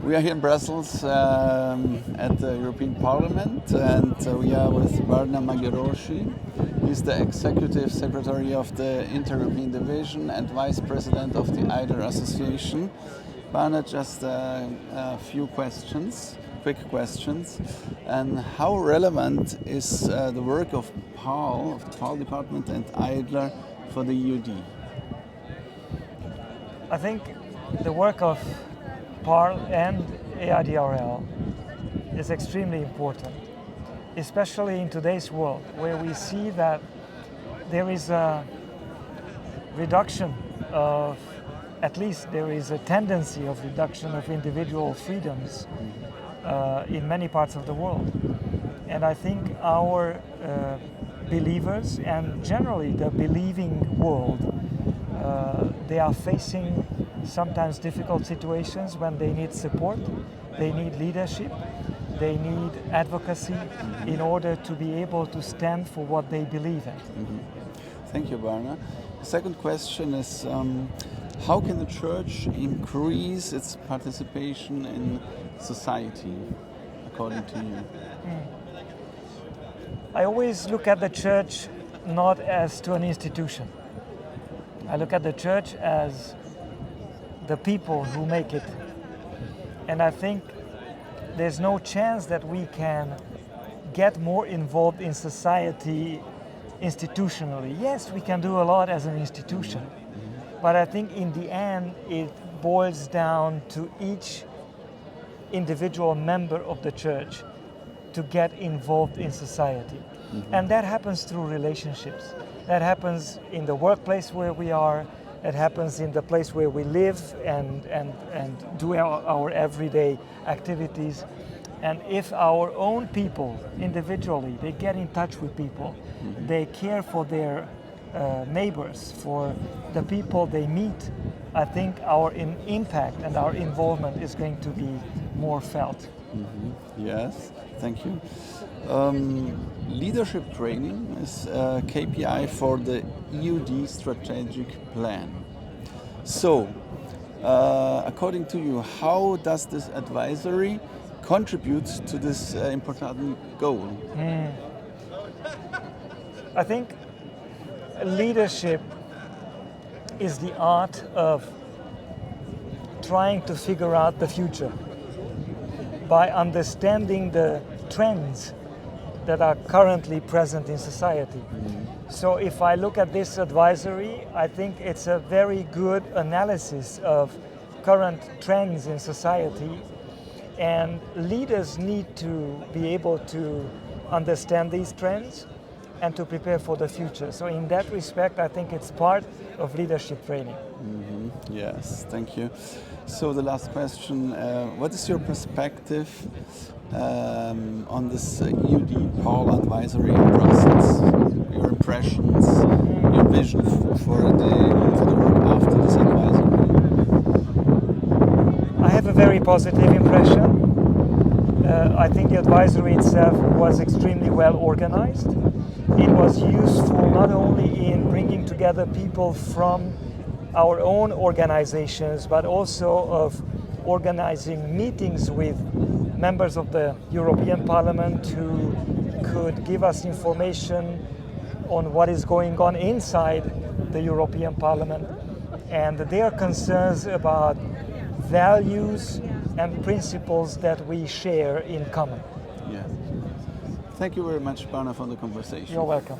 We are here in Brussels at the European Parliament, and we are with Barna Magyarosi. He's the Executive Secretary of the Inter-European Division and Vice President of the EUD Association. Barna, just a few questions, quick questions. And how relevant is the work of PARL, of the PARL department, and EUD for the EUD? I think the work of PARL and EADRL is extremely important, especially in today's world where we see that there is a reduction of, at least there is a tendency of reduction of individual freedoms in many parts of the world. And I think our believers and generally the believing world, they are facing sometimes difficult situations when they need support, they need leadership, they need advocacy in order to be able to stand for what they believe in. Thank you, Barna. The second question is, how can the Church increase its participation in society, according to you? I always look at the Church not as to an institution. I look at the Church as the people who make it. And I think there's no chance that we can get more involved in society institutionally. Yes, we can do a lot as an institution, but I think in the end it boils down to each individual member of the Church to get involved in society. And that happens through relationships. That happens in the workplace where we are. It happens in the place where we live and do our everyday activities. And if our own people, individually, they get in touch with people, they care for their neighbors, for the people they meet, I think our impact and our involvement is going to be more felt. Yes, thank you. Leadership training is a KPI for the EUD strategic plan. So, according to you, how does this advisory contribute to this important goal? I think leadership is the art of trying to figure out the future by understanding the trends that are currently present in society. So if I look at this advisory, I think it's a very good analysis of current trends in society, and leaders need to be able to understand these trends and to prepare for the future. So in that respect, I think it's part of leadership training. Yes, thank you. So the last question, what is your perspective on this EUD PARL advisory in Brussels? Your impressions, your vision for the work after this advisory? I have a very positive impression. I think the advisory itself was extremely well organized. It was useful not only in bringing together people from our own organizations, but also of organizing meetings with members of the European Parliament who could give us information on what is going on inside the European Parliament and their concerns about values and principles that we share in common. Yes. Thank you very much, Barna, for the conversation. You're welcome.